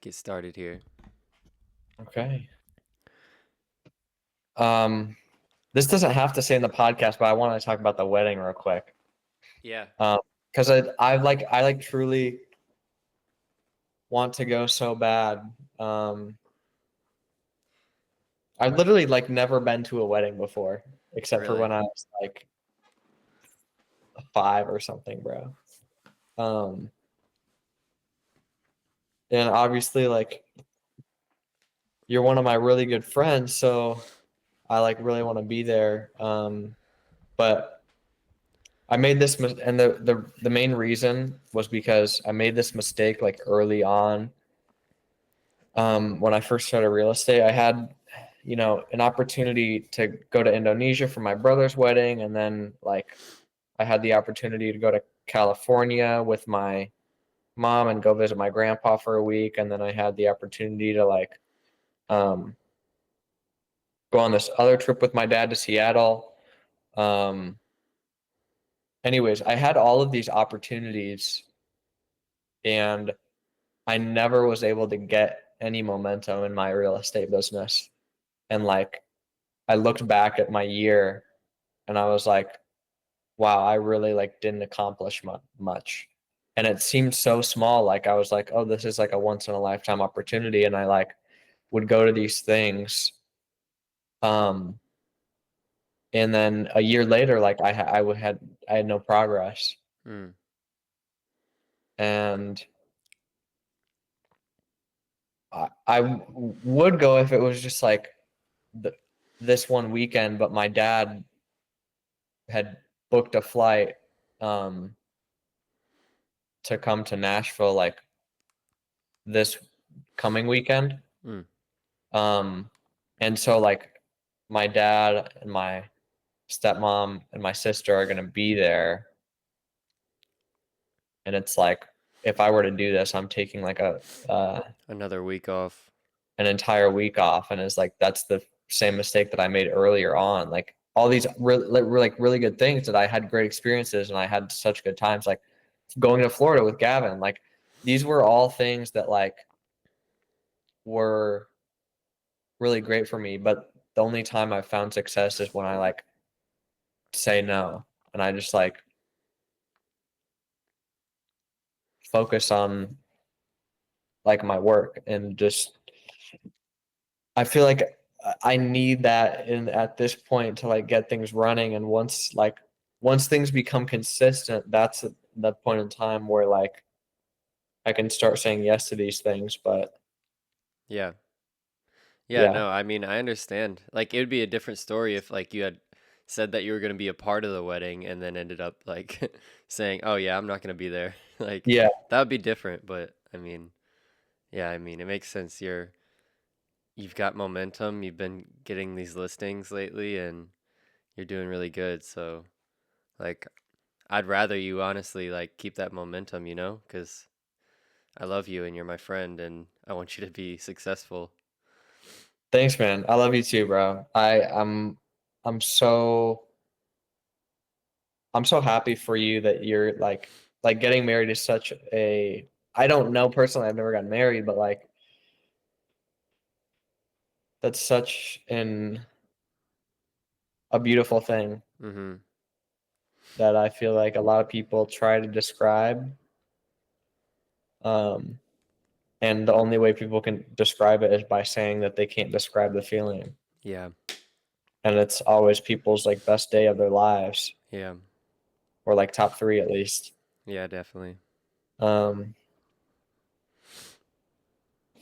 get started here. Okay. This doesn't have to say in the podcast, but I want to talk about the wedding real quick. Yeah. Because I truly want to go so bad. I've literally never been to a wedding before, except for Really? when I was 5 or something, bro. And obviously you're one of my really good friends, so I really want to be there. But I made this and the main reason was because I made this mistake early on. When I first started real estate, I had, an opportunity to go to Indonesia for my brother's wedding, and then I had the opportunity to go to California with my mom and go visit my grandpa for a week, and then I had the opportunity to um, go on this other trip with my dad to Seattle. Um, Anyways, I had all of these opportunities, and I never was able to get any momentum in my real estate business. And I looked back at my year and I was like, wow, I really didn't accomplish much. And it seemed so small. I was like, oh, this is a once in a lifetime opportunity. And I would go to these things. Um, and then a year later, I had no progress. Mm. And I would go if it was just the, this one weekend, but my dad had booked a flight um, to come to Nashville this coming weekend. Mm. Um, and so my dad and my stepmom and my sister are gonna be there, and it's if I were to do this, I'm taking Another week off. an entire week off, and it's that's the same mistake that I made earlier on. All these really good things that I had great experiences and I had such good times, going to Florida with Gavin. These were all things that were really great for me, but the only time I've found success is when I say no, and I just focus on my work, and just I feel I need that in at this point to get things running. And once things become consistent, that's the point in time where I can start saying yes to these things. But Yeah. Yeah, yeah, no, I mean, I understand. It would be a different story if you had said that you were going to be a part of the wedding and then ended up saying, "Oh yeah, I'm not going to be there." yeah, That would be different, but I mean, yeah, I mean, it makes sense. You've got momentum. You've been getting these listings lately and you're doing really good. So, like I'd rather you honestly keep that momentum, cuz I love you and you're my friend and I want you to be successful. thanks, man. I love you too, bro. I'm so I'm so happy for you that you're getting married is such a, I don't know personally, I've never gotten married, but that's such a beautiful thing Mhm. that I feel a lot of people try to describe. Um, and the only way people can describe it is by saying that they can't describe the feeling. Yeah. And it's always people's best day of their lives, Yeah. or top three at least. Yeah, definitely. Um,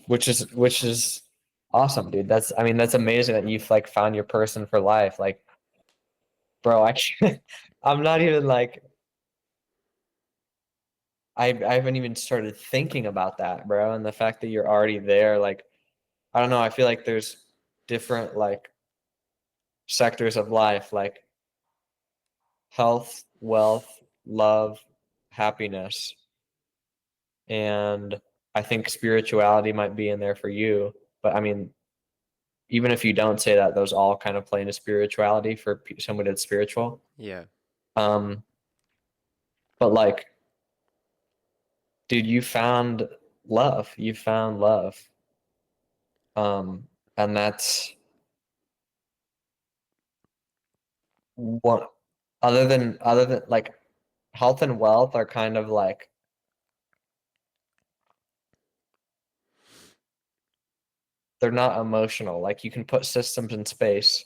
which is awesome, dude. I mean, that's amazing that you've found your person for life. Bro, I can't, I'm not even I haven't even started thinking about that, bro. And the fact that you're already there, I don't know, I feel there's different sectors of life, health, wealth, love, happiness. And I think spirituality might be in there for you. But I mean, even if you don't say that, those all kind of play into spirituality for somebody that's spiritual. Yeah. Um, but dude, you found love. You found love. And that's what other than like health and wealth are kind of like they're not emotional. Like you can put systems in space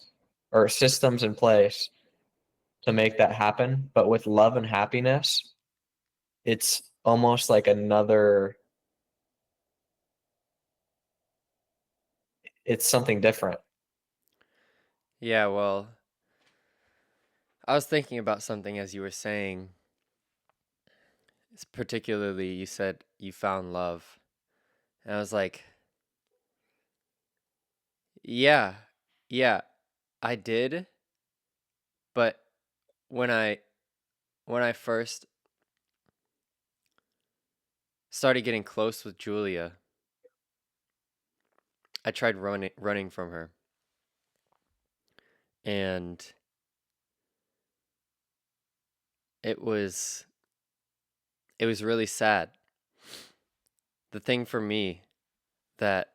or systems in place to make that happen, but with love and happiness, it's almost like another it's something different. Yeah, well, I was thinking about something as you were saying. Particularly, you said you found love. And I was like, yeah, yeah, I did. But when I when I first started getting close with Julia, I tried running from her. And it was it was really sad. The thing for me that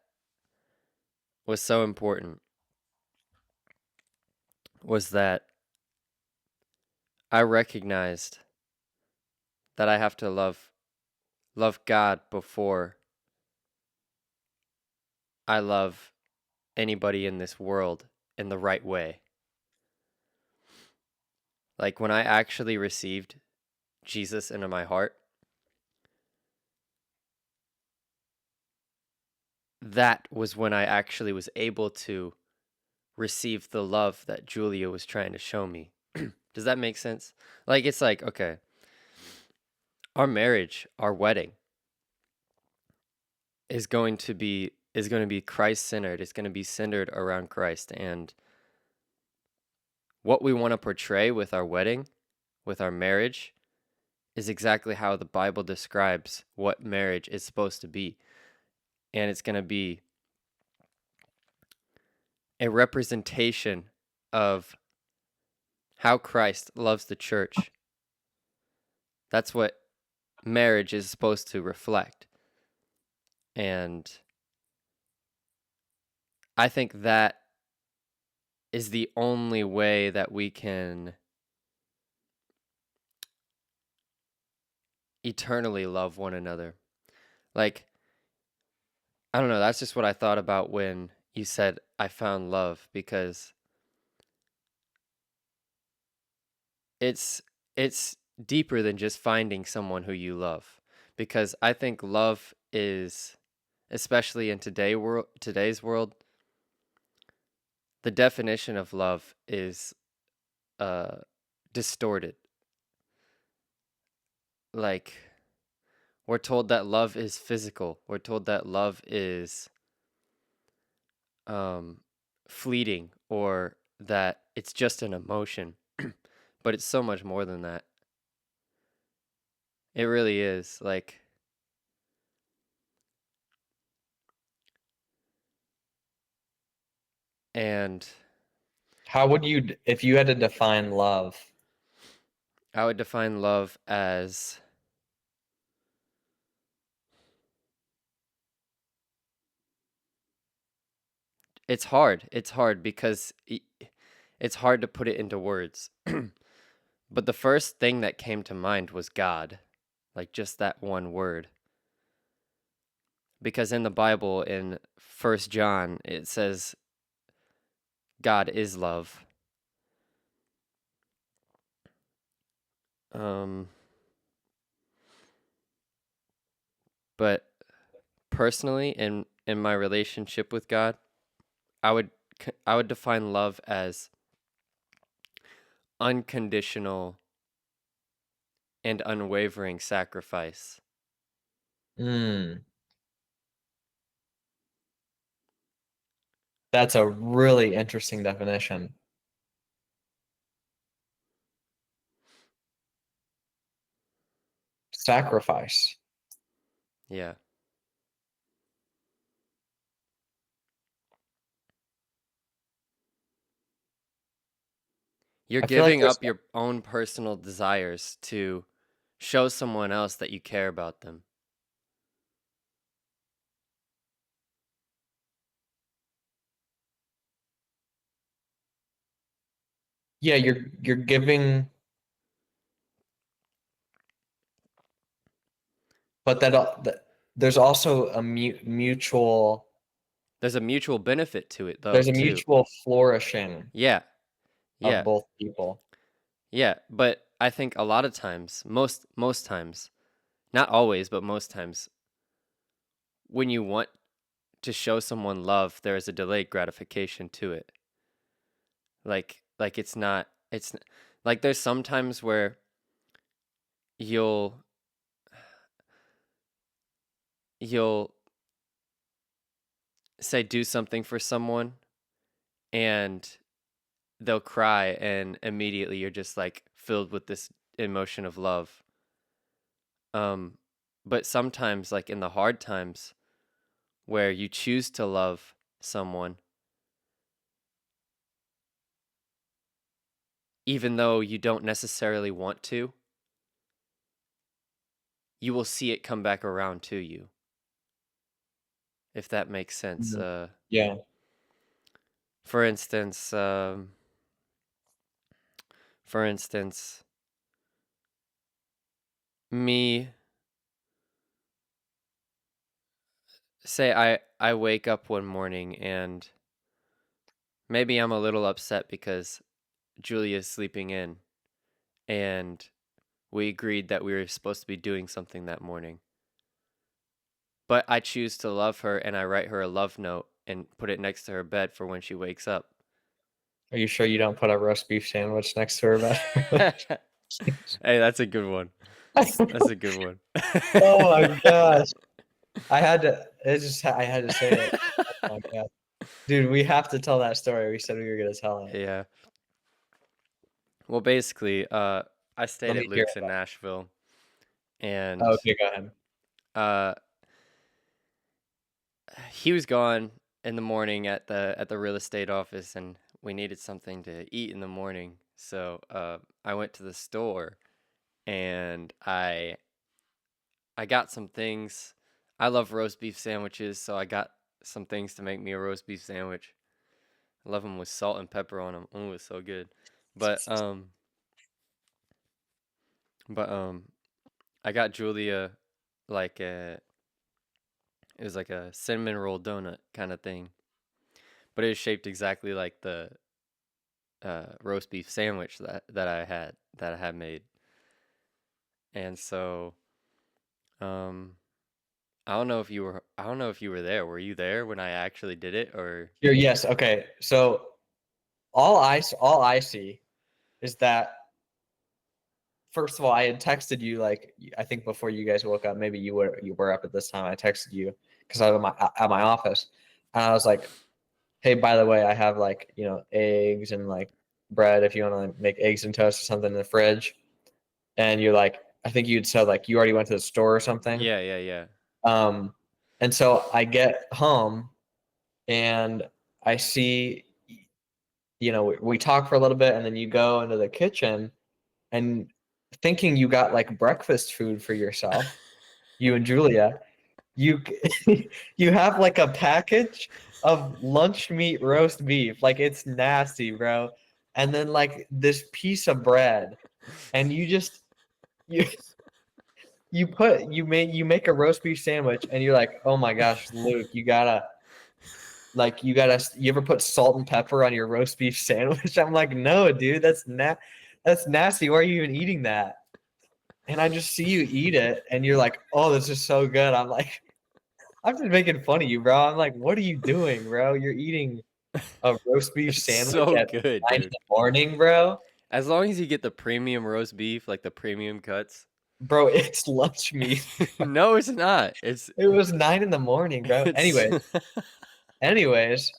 was so important was that I recognized that I have to love God before I love anybody in this world in the right way. Like when I actually received Jesus into my heart, that was when I actually was able to receive the love that Julia was trying to show me. Does that make sense? Like it's like, okay, our marriage, our wedding is going to be Christ centered. It's going to be centered around Christ, and what we want to portray with our wedding, with our marriage, is exactly how the Bible describes what marriage is supposed to be. And it's going to be a representation of how Christ loves the church. That's what marriage is supposed to reflect. And I think that is the only way that we can eternally love one another. Like, I don't know, that's just what I thought about when you said I found love, because it's it's deeper than just finding someone who you love. Because I think love is, especially in today's world, the definition of love is uh distorted. Like we're told that love is physical. We're told that love is um fleeting, or that it's just an emotion. But it's so much more than that. It really is. Like, and How would you, if you had to define love? I would define love as, it's hard. It's hard because it's hard to put it into words. But the first thing that came to mind was God, like just that one word. Because in the Bible, in First John, it says God is love. Um, but personally, in my relationship with God, I would I would define love as unconditional and unwavering sacrifice. Mm, that's a really interesting definition. Sacrifice. Yeah. You're I feel like giving there's up your own personal desires to show someone else that you care about them. yeah, you're giving, but there's also a mutual, There's a mutual benefit to it though, there's a too. mutual flourishing Yeah. of Yeah. both people. Yeah, but I think a lot of times, most times, not always, but most times, when you want to show someone love, there is a delayed gratification to it. Like like there's sometimes where you'll you'll say do something for someone and they'll cry and immediately you're just like filled with this emotion of love. Um but sometimes like in the hard times where you choose to love someone even though you don't necessarily want to, you will see it come back around to you, if that makes sense. Mhm. Yeah. For instance, for instance, me say I wake up one morning and maybe I'm a little upset because Julia's sleeping in and we agreed that we were supposed to be doing something that morning. But I choose to love her and I write her a love note and put it next to her bed for when she wakes up. Are you sure you don't put a roast beef sandwich next to her bed? Hey, that's a good one. That's a good one. Oh my gosh. I had to, I had to say it. Oh my God. Dude, we have to tell that story. We said we were gonna tell it. Yeah. Well, basically, I stayed Let at me hear Luke's in it. Nashville, and Okay, go ahead. uh, he was gone in the morning at the real estate office, and we needed something to eat in the morning. So I went to the store, and I got some things. I love roast beef sandwiches, so I got some things to make me a roast beef sandwich. I love them with salt and pepper on them. Oh, it's so good. But um, but I got Julia like a it was like a cinnamon roll donut kind of thing, but it was shaped exactly like the roast beef sandwich that I had made. And so um, I don't know if you were there. Were you there when I actually did it or? Here, yes, okay. So all I see is that first of all, I had texted you like I think before you guys woke up. Maybe you were up at this time. I texted you because I was at my office, and I was like, "Hey, by the way, I have like eggs and like bread if you want to make eggs and toast or something in the fridge." And you're like, I think you'd said like you already went to the store or something. Yeah, yeah, yeah. Um, and so I get home and I see, we talk for a little bit and then you go into the kitchen and thinking you got like breakfast food for yourself, you and Julia, you you have like a package of lunch meat roast beef. Like it's nasty, bro. And then like this piece of bread and you you make a roast beef sandwich and you're like, "Oh my gosh, Luke, you ever put salt and pepper on your roast beef sandwich?" I'm like, "No, dude, that's nasty. Why are you even eating that?" And I just see you eat it and you're like, "Oh, this is so good." I'm like, I'm just making fun of you, bro. I'm like, "What are you doing, bro? You're eating a roast beef It's sandwich so at good, 9 in dude. the morning, bro?" As long as you get the premium roast beef, like the premium cuts. Bro, it's lunch meat. No, it's not. It was 9 in the morning, bro. It's Anyways,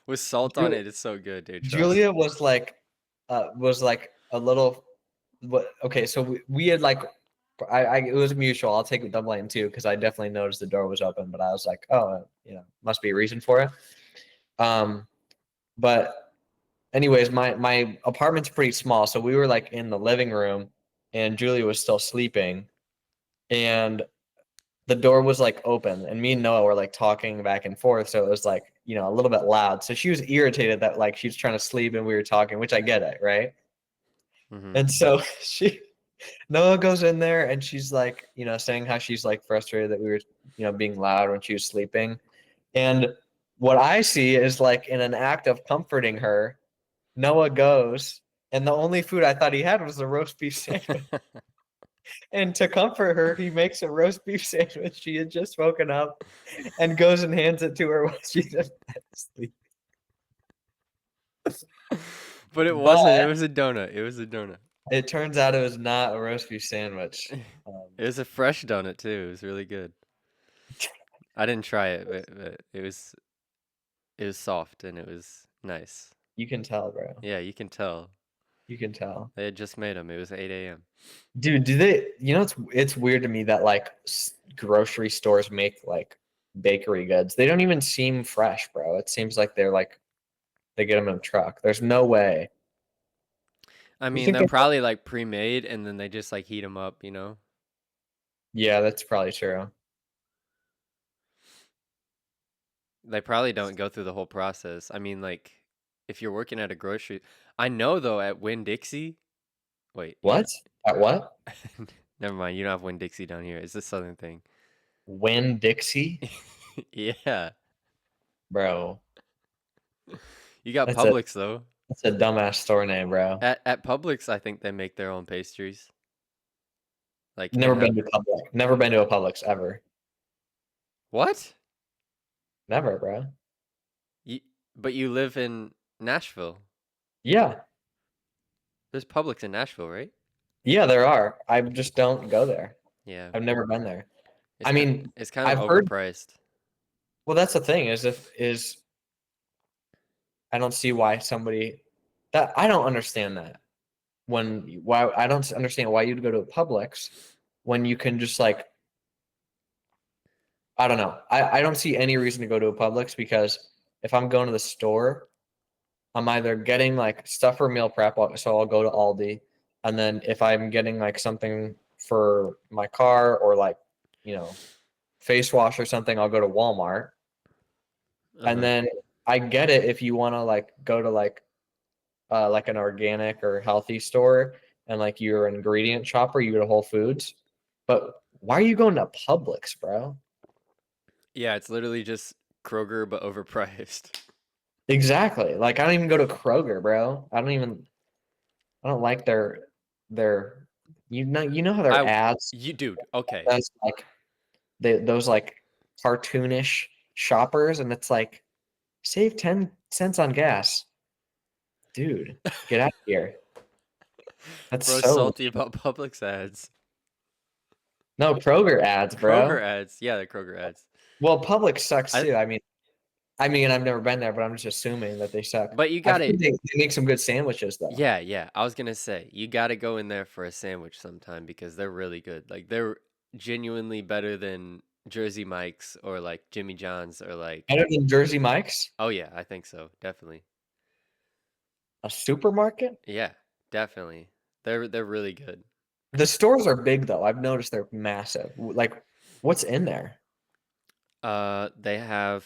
with salt on Ju- it. It's so good, dude. Trust. Julia was like a little what okay, so we had like I it was mutual. I'll take the blame too because I definitely noticed the door was open, but I was like, oh, must be a reason for it. Um, but anyways, my apartment's pretty small, so we were like in the living room, and Julia was still sleeping, and the door was like open, and me and Noah were like talking back and forth, so it was like, you know, a little bit loud. So she was irritated that like she was trying to sleep and we were talking, which I get it, right? Mm-hmm. And so she Noah goes in there and she's like, you know, saying how she's like frustrated that we were, you know, being loud when she was sleeping. And what I see is like in an act of comforting her, Noah goes, and the only food I thought he had was a roast beef sandwich. And to comfort her, he makes a roast beef sandwich. She had just woken up and goes and hands it to her while she's asleep. But it But wasn't. It was a donut. It was a donut. it turns out it was not a roast beef sandwich. It was a fresh donut too. It was really good. I didn't try it, but it was soft and it was nice. You can tell, bro. Yeah, you can tell. You can tell. They had just made them. It was 8 a.m. Dude, do they, you know, it's weird to me that like grocery stores make like bakery goods. They don't even seem fresh, bro. It seems like they're like they get them in a truck. There's no way. I You mean, think they're they, probably like pre-made and then they just like heat them up, you know? yeah, that's probably true. They probably don't go through the whole process. I mean, like if you're working at a grocery, I know though at Winn-Dixie, wait, yeah. What? At what? Never mind, you don't have Winn-Dixie down here. It's a southern thing. Win Dixie? Yeah. Bro. You got That's a Publix though. that's a dumbass store name, bro. At Publix, I think they make their own pastries. Like they Never have been to Publix. Never been to a Publix ever. what? Never, bro. You, but you live in Nashville. Yeah. There's Publix in Nashville, right? Yeah, there are. I just don't go there. Yeah. I've never been there. It's I kind mean, it's kind of I've heard, overpriced. well, that's the thing is if is I don't see why somebody that I don't understand that. When why I don't understand why you'd go to a Publix when you can just like I don't know. I don't see any reason to go to a Publix because if I'm going to the store, I'm either getting like stuff for meal prep, so I'll go to Aldi, and then if I'm getting like something for my car or like, you know, face wash or something, I'll go to Walmart. And Uh-huh. then I get it if you want to like go to like an organic or healthy store and like you're an ingredient shopper, you go to Whole Foods. But why are you going to Publix, bro? Yeah, it's literally just Kroger but overpriced. Exactly. Like I don't even go to Kroger, bro. I don't like their you know how their I ads you dude, okay. that's like those like cartoonish shoppers and it's like save 10 cents on gas. Dude, get out of here. That's Bro, so salty about Publix ads. no Kroger ads, Kroger bro. ads. Yeah, the Kroger ads. Well, Publix sucks I too. I mean, I've never been there, but I'm just assuming that they suck. but you I've got heard it. they make some good sandwiches though. Yeah, yeah. I was gonna say you got to go in there for a sandwich sometime because they're really good. Like they're genuinely better than Jersey Mike's or like Jimmy John's or like Better than Jersey Mike's, oh yeah, I think so. Definitely. a supermarket. Yeah, definitely. They're really good. The stores are big though. I've noticed they're massive. Like, what's in there? They have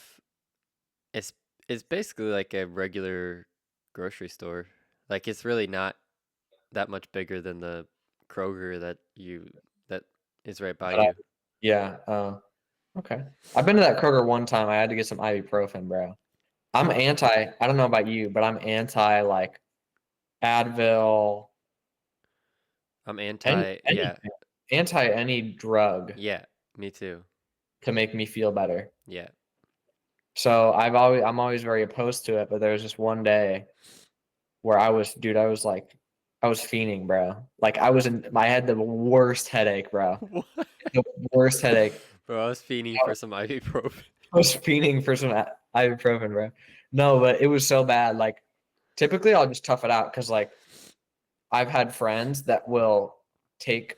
it's it's basically like a regular grocery store. Like it's really not that much bigger than the Kroger that is right by But I, you. yeah. Okay. I've been to that Kroger one time. I had to get some ibuprofen, bro. I'm anti. I don't know about you, but I'm anti like Advil, I'm any anti, yeah, anything, anti any drug yeah, me too. to make me feel better. Yeah. So I'm always very opposed to it. But there was just one day where dude, I was fiending, bro. Like I had the worst headache, bro. What? The worst headache. Bro, I was fiending I for some ibuprofen. was fiending for some ibuprofen, bro. No, but it was so bad. Like, typically I'll just tough it out because like I've had friends that will take.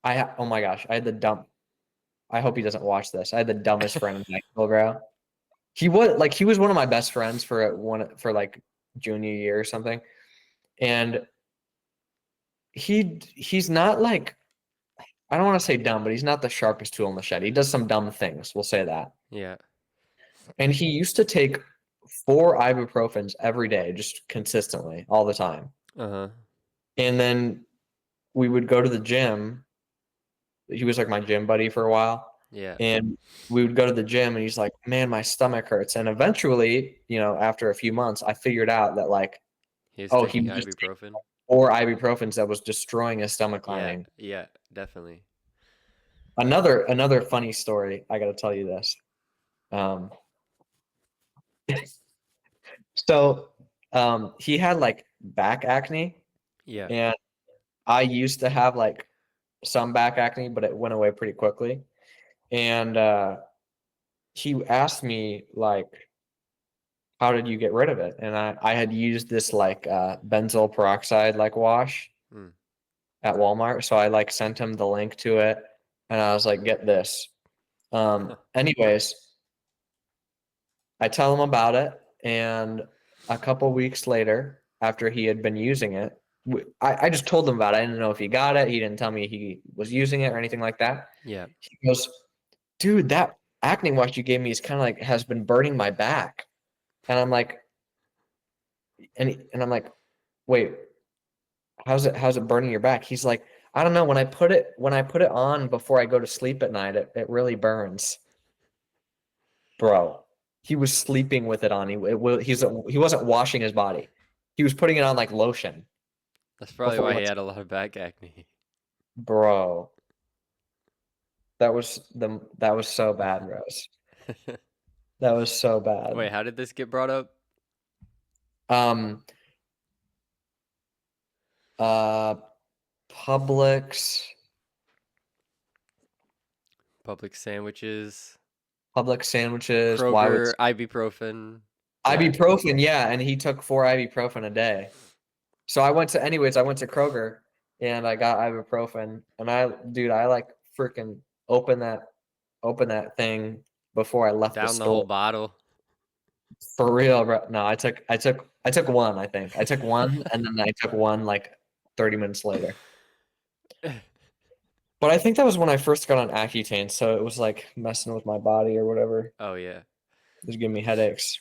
Oh my gosh, I had the dumb. I hope he doesn't watch this. I had the dumbest friend in high school, bro. He was one of my best friends for like junior year or something, and he's not like I don't want to say dumb, but he's not the sharpest tool in the shed. He does some dumb things. We'll say that. Yeah. And he used to take 4 ibuprofens every day, just consistently, all the time. Uh-huh. And then we would go to the gym. He was like my gym buddy for a while. Yeah. And we would go to the gym and he's like, man, my stomach hurts. And eventually, after a few months, I figured out that like, He was oh, he taking was just taking ibuprofen. 4 ibuprofens that was destroying his stomach Yeah. lining. Yeah, definitely. Another funny story. I got to tell you this. Um, so he had like back acne, Yeah. and I used to have like some back acne, but it went away pretty quickly. And he asked me like, how did you get rid of it? And I had used this like benzoyl peroxide like wash Hmm. at Walmart. So I like sent him the link to it and I was like, get this. Anyways, I tell him about it, and a couple weeks later, after he had been using it, I just told him about it. I didn't know if he got it. He didn't tell me he was using it or anything like that. Yeah. He goes, dude, that acne wash you gave me is kind of like has been burning my back. And I'm like, and I'm like, wait, how's it burning your back? He's like, I don't know. When I put it on before I go to sleep at night, it really burns. Bro, he was sleeping with it on. He wasn't washing his body. He was putting it on like lotion That's probably before he why he went had a lot of back acne. bro. That was so bad, Rose. That was so bad. Wait, how did this get brought up? Um uh Publix Public sandwiches, Publix sandwiches. Why would Kroger, ibuprofen. Yeah. ibuprofen? Yeah, and he took 4 ibuprofen a day. So I went to Kroger and I got ibuprofen and I like freaking opened that opened that thing before I left the Down the store. whole bottle. For real, bro. No, I took one, I think. I took one and then I took one like 30 minutes later. But I think that was when I first got on Accutane, so it was like messing with my body or whatever. Oh yeah. It was giving me headaches.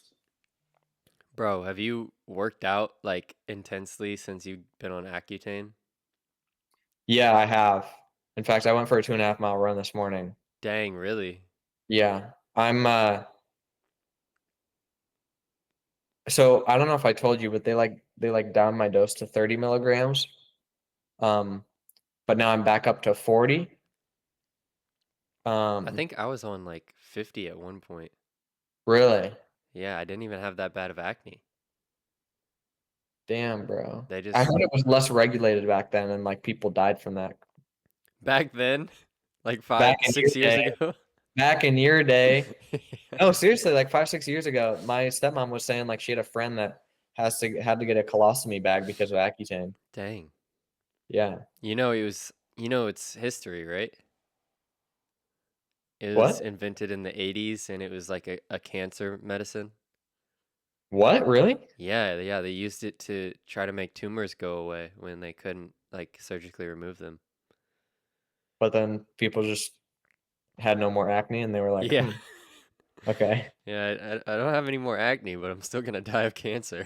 Bro, have you worked out like intensely since you've been on Accutane? Yeah, I have. In fact, I went for a 2.5 mile run this morning. Dang, really? Yeah. So I don't know if I told you, but they down my dose to 30 milligrams. Um, but now I'm back up to 40. I Um, think I was on like 50 at one point. really? Yeah, I didn't even have that bad of acne. Damn, bro. They I just heard it was less regulated back then and like people died from that. back then, like Back five, in your 6 years day. ago. Back in your day. Yeah. No, seriously, like 5, 6 years ago, my stepmom was saying like she had a friend that had to get a colostomy bag because of Accutane. Dang. Yeah. It's history, right? It was What? invented in the 80s and it was like a cancer medicine. What? Really? Yeah, yeah, they used it to try to make tumors go away when they couldn't like surgically remove them. But then people just had no more acne and they were like, Yeah. okay. Yeah, I don't have any more acne, but I'm still gonna die of cancer.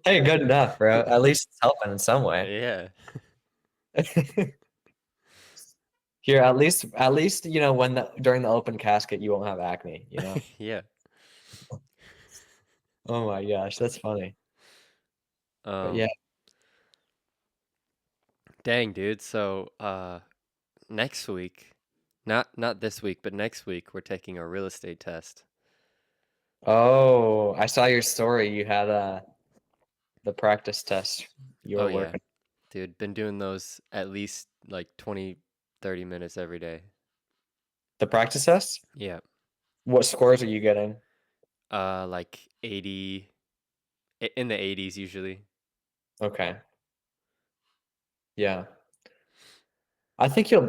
Hey, good enough, bro. At least it's helping in some way. Yeah. Here, at least, when during the open casket you won't have acne. Yeah. Oh my gosh, that's funny. But yeah. Um, Dang, dude. So, next week, not this week, but next week, we're taking a real estate test. Oh, I saw your story. You had the practice test you Oh were yeah, working. dude, been doing those at least like 20, 30 minutes every day. The practice test? Yeah. What scores are you getting? Like 80, in the 80s usually. Okay. Yeah. I think you'll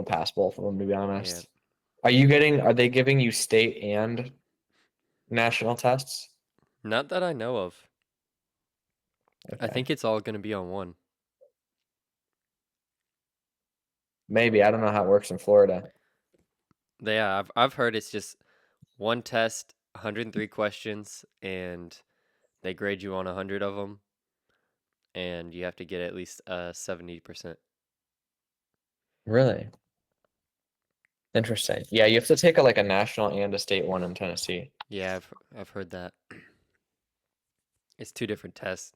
pass both of them, to be Yeah. honest. Are they giving you state and national tests? Not that I know of. I Okay. think it's all gonna be on one. Maybe. I don't know how it works in Florida. Yeah, I've heard it's just one test, 103 questions, and they grade you on 100 of them, and you have to get at least 70%. Really? Interesting. Yeah, you have to take a, like a national and a state one in Tennessee. Yeah, I've heard that. It's two different tests.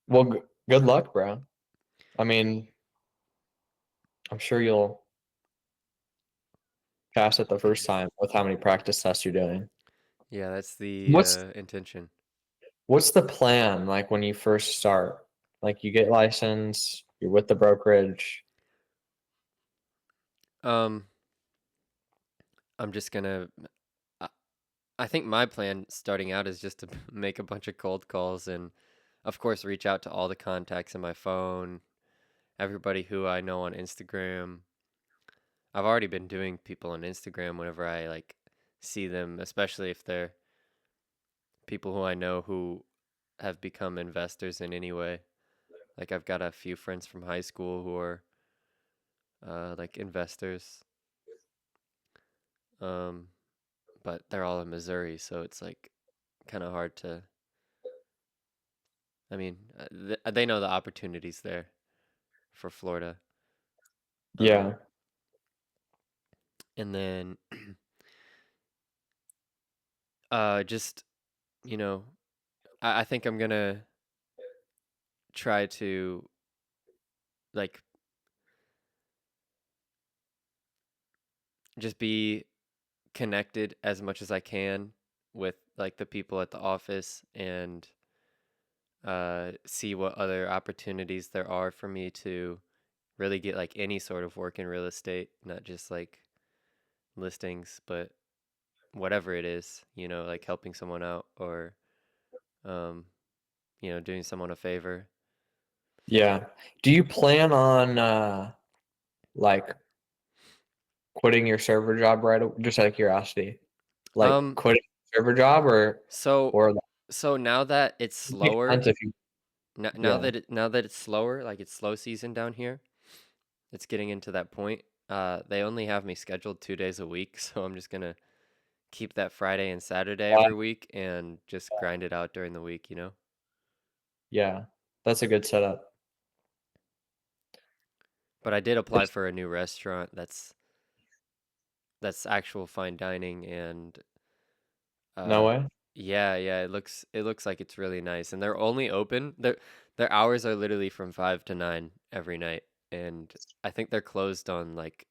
Well, good luck, bro. I mean, I'm sure you'll pass it the first time with how many practice tests you're doing. Yeah, that's the What's intention. what's the plan like when you first start? Like you get licensed, you're with the brokerage. Um, I'm just gonna. I I think my plan starting out is just to make a bunch of cold calls and, of course, reach out to all the contacts in my phone, everybody who I know on Instagram. I've already been doing people on Instagram whenever I like see them, especially if they're people who I know who have become investors in any way. Like I've got a few friends from high school who are like investors, um, but they're all in Missouri, so it's like kind of hard to. I mean, they know the opportunities there for Florida. Yeah. Um, and then just you know, I think I'm gonna try to like just be connected as much as I can with like the people at the office and see what other opportunities there are for me to really get like any sort of work in real estate, not just like listings, but whatever it is, like helping someone out or um, doing someone a favor. Yeah. Do you plan on like quitting your server job just out of curiosity? Like Um, quitting your server job so or like, so now that it's it makes sense slower, if you yeah. now that it's slower, like it's slow season down here, it's getting into that point. They only have me scheduled 2 days a week, so I'm just gonna keep that Friday and Saturday Uh, every week and just grind it out during the week. yeah. That's a good setup. But I did apply It's for a new restaurant that's actual fine dining and no uh way. yeah, it looks like it's really nice and they're only open their hours are literally from 5 to 9 every night and I think they're closed on like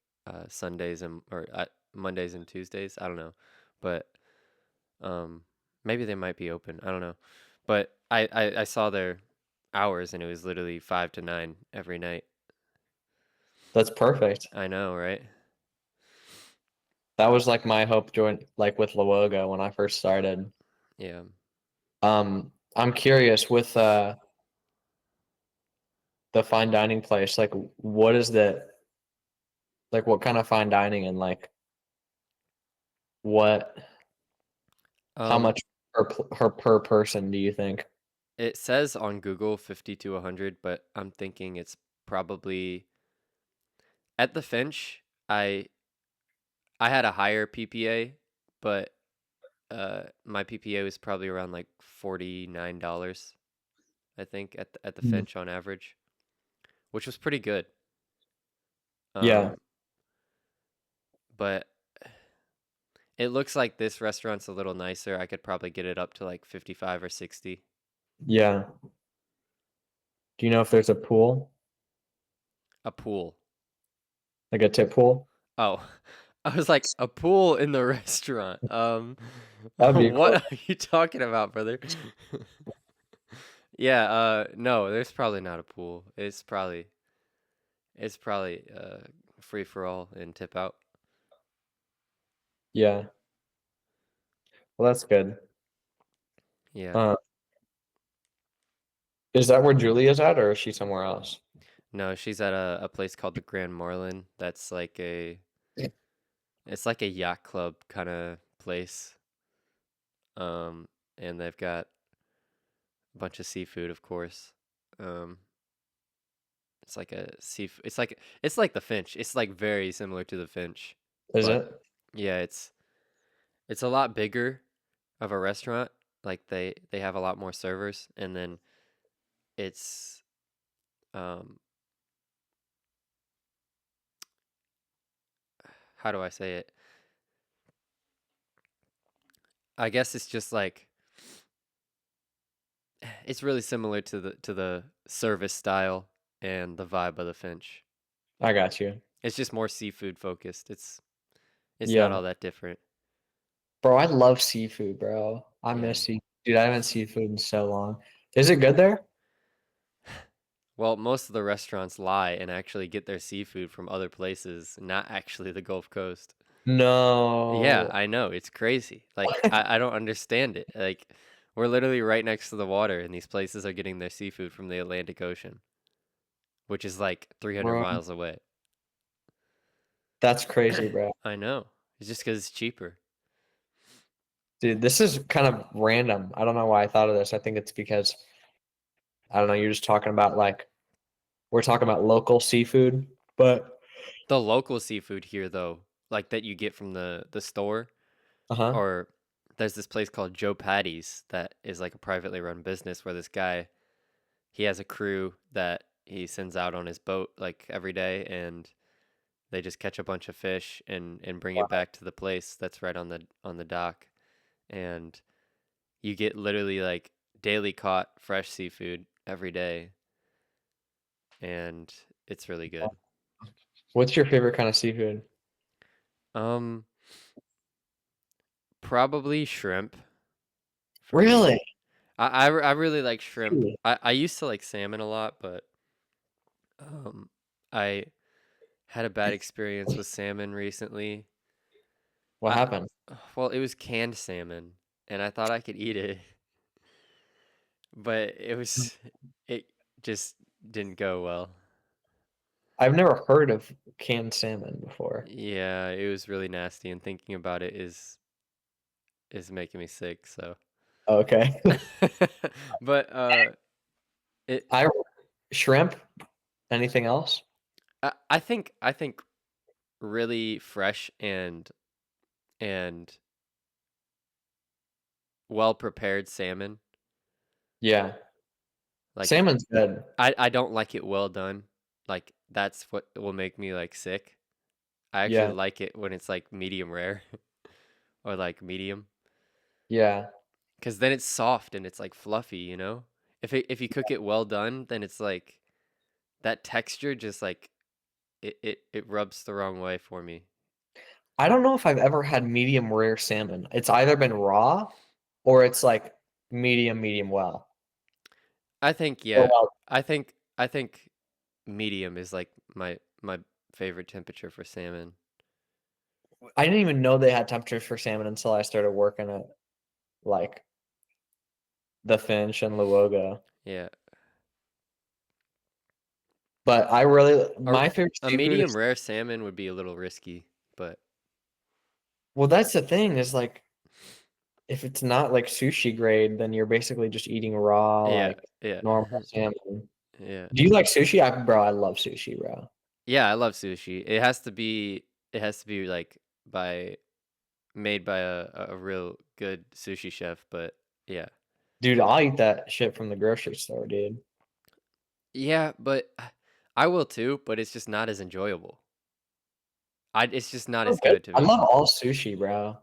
Sundays and or Mondays and Tuesdays. I don't know. But um maybe they might be open. I don't know. But I saw their hours and it was literally 5 to 9 every night. That's perfect. I know, right? That was like my hope join like with Luoga when I first started. Yeah. I'm curious with the fine dining place, like what is the like what kind of fine dining and like what how Um much per person do you think? It says on Google 50 to 100, but I'm thinking it's probably at the Finch. I had a higher PPA, but my PPA was probably around like $49, I think, at the Mm. Finch on average, which was pretty good. Yeah, Um, but it looks like this restaurant's a little nicer. I could probably get it up to like 55 or 60. yeah. Do you know if there's a pool, A pool. like a tip pool? Oh, I was like, a pool in the restaurant. That'd be What cool. are you talking about, brother? Yeah, no, there's probably not a pool. It's probably free for all and tip out. Yeah, well, that's good. Yeah. Uh, is that where Julia's at, or is she somewhere else? No, she's at a place called the Grand Marlin. That's like it's like a yacht club kind of place. Um, and they've got a bunch of seafood, of course. Um, It's like a seafood. It's like the Finch. It's like very similar to the Finch, Is but it? yeah, it's a lot bigger of a restaurant. Like they have a lot more servers, and then it's um how do I say it? I guess it's just like it's really similar to the service style and the vibe of the Finch. I got you. It's just more seafood focused. It's not Yeah. all that different. Bro, I love seafood, bro. I Yeah. miss seafood. Dude, I haven't seafood in so long. Is it good there? Well, most of the restaurants lie and actually get their seafood from other places, not actually the Gulf Coast. Yeah, No. I know. It's crazy. Like I don't understand it. Like we're literally right next to the water and these places are getting their seafood from the Atlantic Ocean, which is like 300 Bro, miles away. that's crazy, bro. I know. It's just because it's cheaper. Dude, this is kind of random. I don't know why I thought of this. I think it's because I don't know, you're just talking about like we're talking about local seafood, but The local seafood here, though, like that you get from the store, uh-huh. or there's this place called Joe Patty's that is like a privately run business where this guy he has a crew that he sends out on his boat like every day, and they just catch a bunch of fish and bring it Wow. back to the place that's right on the dock, and you get literally like daily caught fresh seafood every day, and it's really good. What's your favorite kind of seafood? Um, Probably shrimp for me. Really? I really like shrimp. Really? I used to like salmon a lot, but um, I had a bad experience with salmon recently. What I happened? Well, it was canned salmon, and I thought I could eat it, but it just didn't go well. I've never heard of canned salmon before. Yeah, it was really nasty, and thinking about it is making me sick. So, Okay. but it I shrimp, anything else? I think really fresh and well prepared salmon. Yeah. Like Salmon's good. I don't like it well done. Like that's what will make me like sick. I actually Yeah. like it when it's like medium rare or like medium, Yeah. because then it's soft and it's like fluffy, you know? If you cook it well done, then it's like that texture just like it rubs the wrong way for me. I don't know if I've ever had medium rare salmon. It's either been raw or it's like medium well. I think Or yeah. well. I think medium is like my favorite temperature for salmon. I didn't even know they had temperatures for salmon until I started working at like the Finch and Luogo. Yeah. But I really A my favorite a seafood medium is rare salmon would be a little risky, but well, that's the thing is like if it's not like sushi grade, then you're basically just eating raw yeah, like yeah. normal salmon. Yeah. Do you like sushi? Bro, I love sushi, bro. Yeah, I love sushi. It has to be like by made by a real good sushi chef, but yeah. Dude, I'll eat that shit from the grocery store, dude. Yeah, but I will too, but it's just not as enjoyable. It's just not as Okay. good to I me. love all sushi, bro.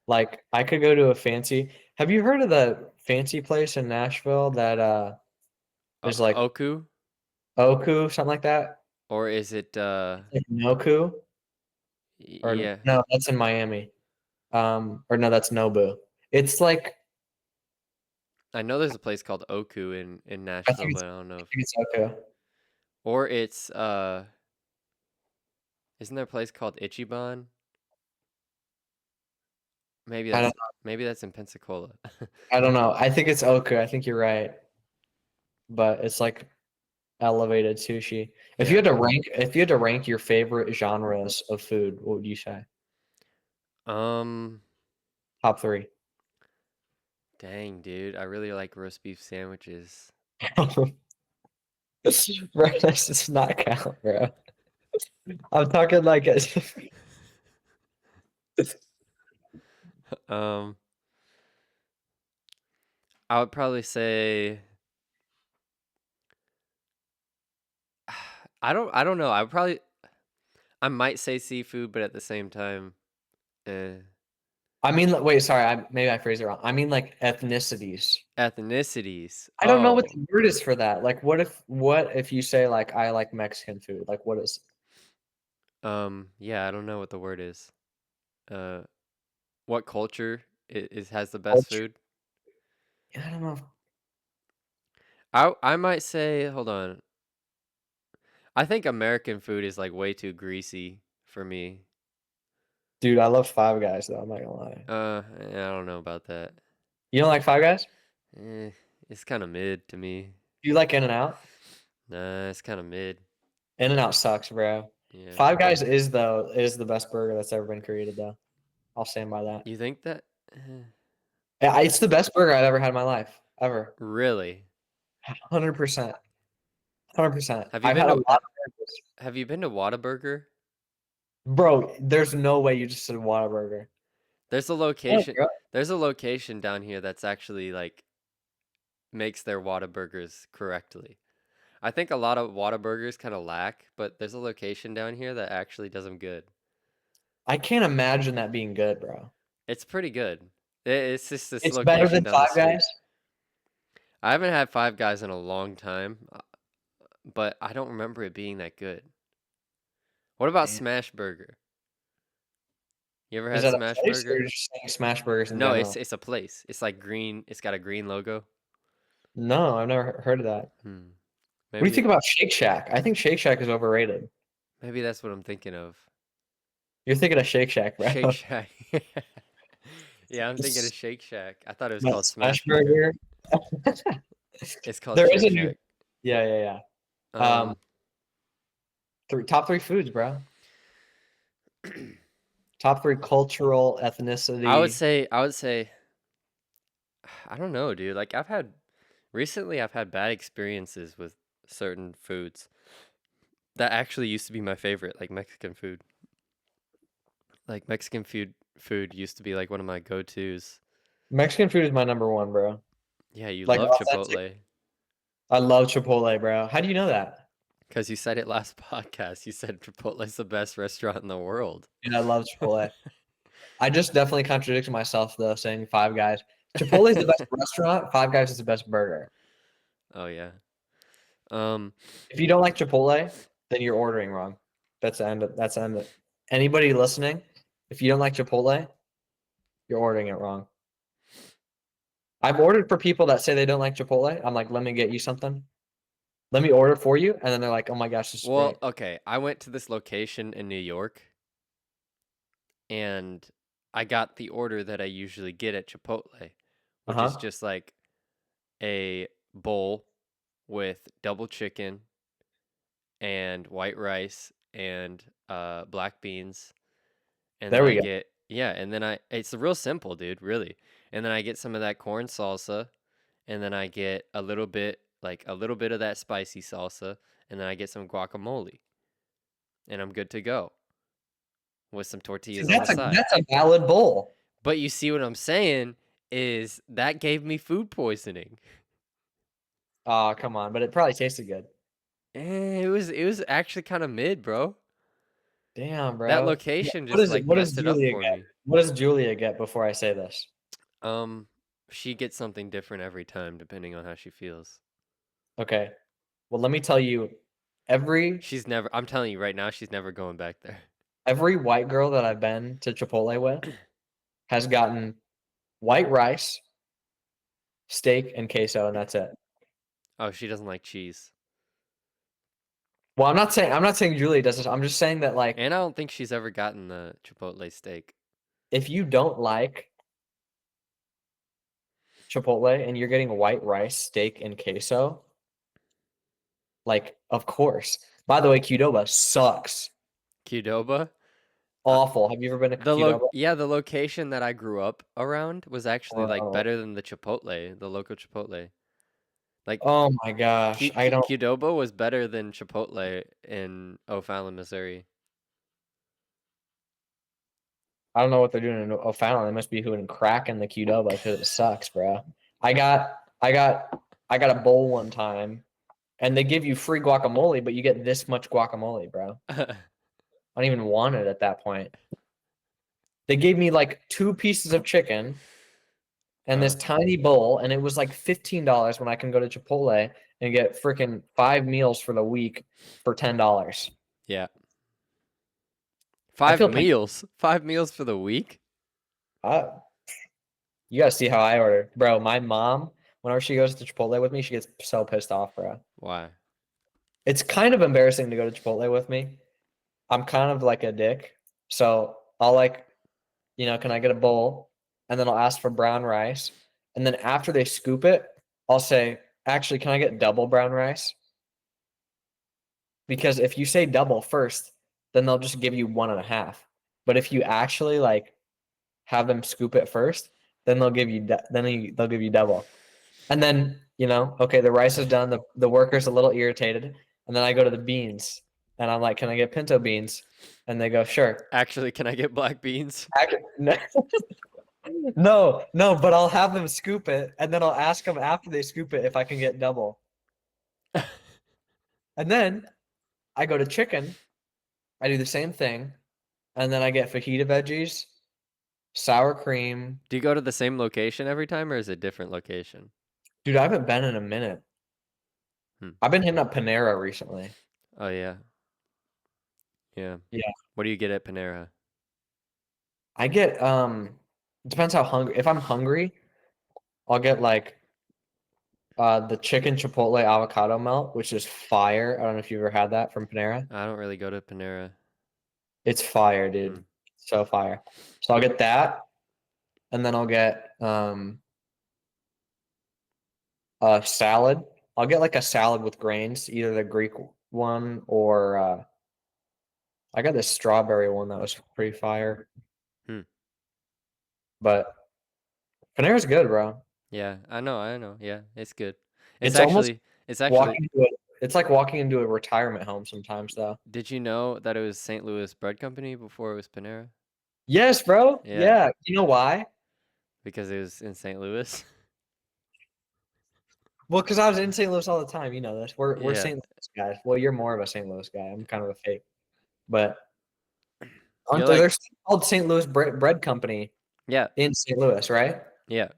Like I could go to a fancy. Have you heard of the fancy place in Nashville that is like Oku, Oku, something like that? or is it Like Noku? Or yeah. no, that's in Miami. Or no, that's Nobu. It's like I know there's a place called Oku in I Nashville, think but I don't know if it's Oku. or it's isn't there a place called Ichiban? Maybe I don't that's maybe that's in Pensacola. I don't know. I think it's Oku. I think you're right. But it's like elevated sushi. Yeah. If you had to rank your favorite genres of food, what would you say? Um, Top three. Dang, dude, I really like roast beef sandwiches. Bro, this does not count, bro. I'm talking like a, Um, I would probably say I don't know. I might say seafood, but at the same time, eh. I mean, wait, sorry, maybe I phrased it wrong. I mean, like ethnicities. Ethnicities. I don't know what Oh, the word is for that. Like, what if you say like I like Mexican food? Like, what is yeah, I don't know what the word is. Uh, what culture is has the best culture? food? I don't know. I might say, hold on. I think American food is like way too greasy for me. Dude, I love Five Guys though. I'm not gonna lie. I don't know about that. You don't like Five Guys? Eh, it's kind of mid to me. Do you like In-N-Out? Nah, it's kind of mid. In-N-Out sucks, bro. Yeah. Five Guys is the best burger that's ever been created though. I'll stand by that. You think that? Yeah, it's the best burger I've ever had in my life, ever. Really? 100%. 100%. Have you I've been had a to lot of burgers. Have you been to Whataburger? Bro, there's no way you just said Whataburger. There's a Yeah, location. bro. There's a location down here that's actually like makes their Whataburgers correctly. I think a lot of Whataburgers kind of lack, but there's a location down here that actually does them good. I can't imagine that being good, bro. It's pretty good. It's just this It's better location than down the Five street. Guys? I haven't had Five Guys in a long time, but I don't remember it being that good. What about Damn. Smash Burger? You ever Is had that a Smash place or Burger? just saying smash burgers in No, it's general? it's a place. It's like green. It's got a green logo. No, I've never heard of that. Hmm. What do you Maybe think about Shake Shack? I think Shake Shack is overrated. maybe that's what I'm thinking of. You're thinking of Shake Shack, bro. Shake Shack. Yeah, I'm thinking of Shake Shack. I thought it was But called smash Smash Burger. burger. It's called There is Shake a new. Shack. Yeah, yeah, yeah. Um, Top three foods, bro. Top three cultural I would ethnicity. say I would say I don't know, dude. Like I've had bad experiences with certain foods that actually used to be my favorite, like Mexican food. Like Mexican food used to be like one of my go-tos. Mexican food is my number one, bro. Yeah, you Like love authentic. Chipotle I love Chipotle, bro. How do you know that? because you said it last podcast. You said Chipotle's the best restaurant in the world. Yeah, I love Chipotle. I just definitely contradicted myself though, saying Five Guys. Chipotle is the best restaurant. Five Guys is the best burger. Oh yeah. Um, If you don't like Chipotle, then you're ordering wrong. That's the end of it. Anybody listening, if you don't like Chipotle, you're ordering it wrong. I've ordered for people that say they don't like Chipotle. I'm like, let me get you something. Let me order for you. And then they're like, oh my gosh, this is well, great. okay. I went to this location in New York and I got the order that I usually get at Chipotle, which is Uh-huh. just like a bowl with double chicken and white rice and black beans, and then There I we go. get yeah, and then I it's real simple, dude, really. And then I get some of that corn salsa, and then I get a little bit of that spicy salsa, and then I get some guacamole, and I'm good to go with some See, tortillas on the side. that's a valid bowl. But you see what I'm saying is that gave me food poisoning. Oh, come on. But it probably tasted good. It was actually kind of mid, bro. Damn, That bro. location just like What does messed it up Julia for get? me. What does Julia get before I say this? Um, she gets something different every time depending on how she feels. Okay. Well, let me tell you, every I'm telling you right now, she's never going back there. every white girl that I've been to Chipotle with has gotten white rice, steak, and queso, and that's it. Oh, she doesn't like cheese. Well, I'm not saying Julia does this. I'm just saying that like And I don't think she's ever gotten the Chipotle steak. if you don't like Chipotle and you're getting white rice, steak, and queso, like of course. By the way, Qdoba sucks. Qdoba? Uh, Awful. Have you ever been to Qdoba? the location that I grew up around was actually like Bro, better than the Chipotle, the local Chipotle. Like Oh my gosh. Qdoba was better than Chipotle in O'Fallon, Missouri. I don't know what they're doing in O'Fallon. They must be doing crack in the Qdoba because it sucks, bro. I got I got I got a bowl one time and they give you free guacamole, but you get this much guacamole, bro. I don't even want it at that point. They gave me like two pieces of chicken and Uh, this tiny bowl, and it was like $15 when I can go to Chipotle and get freaking 5 meals for the week for $10. yeah. I Five feel pain. meals. 5 meals for the week? Uh, you gotta see how I order, bro. My mom, whenever she goes to Chipotle with me, she gets so pissed off, bro. Why? It's kind of embarrassing to go to Chipotle with me. I'm kind of like a dick, so I'll like, can I get a bowl? And then I'll ask for brown rice, and then after they scoop it, I'll say, actually, can I get double brown rice? Because if you say double first, then they'll just give you one and a half. But if you actually like have them scoop it first, then they'll give you double. And then, okay, the rice is done, the worker's a little irritated, and then I go to the beans and I'm like, "Can I get pinto beans?" And they go, "Sure." Actually, can I get black beans? No, no, no, but I'll have them scoop it and then I'll ask them after they scoop it if I can get double. And then I go to chicken, I do the same thing, and then I get fajita veggies, sour cream. Do you go to the same location every time or is it a different location? Dude, I haven't been in a minute. Hmm. I've been hitting up Panera recently. Oh yeah. Yeah. Yeah. What do you get at Panera? I get it depends how hungry. If I'm hungry, I'll get like the chicken chipotle avocado melt, which is fire. I don't know if you've ever had that from Panera. I don't really go to Panera. It's fire, Hmm. dude. So fire. So I'll get that, and then I'll get a salad. I'll get like a salad with grains, either the Greek one or I got this strawberry one that was pretty fire. Hmm. But Panera's good, bro. Yeah, I know, I know. Yeah, it's good. It's It's almost actually it's actually walking into it. It's like walking into a retirement home sometimes, though. did you know that it was St. Louis Bread Company before it was Panera? Yes, bro. Yeah, Yeah. You know why? because it was in St. Louis. Well, because I was in St. Louis all the time. You know this. We're Yeah. St. Louis guys. Well, you're more of a St. Louis guy. I'm kind of a fake. But aren't You're there? like, There's called St. Louis Bread Company yeah, in St. Louis, right? yeah.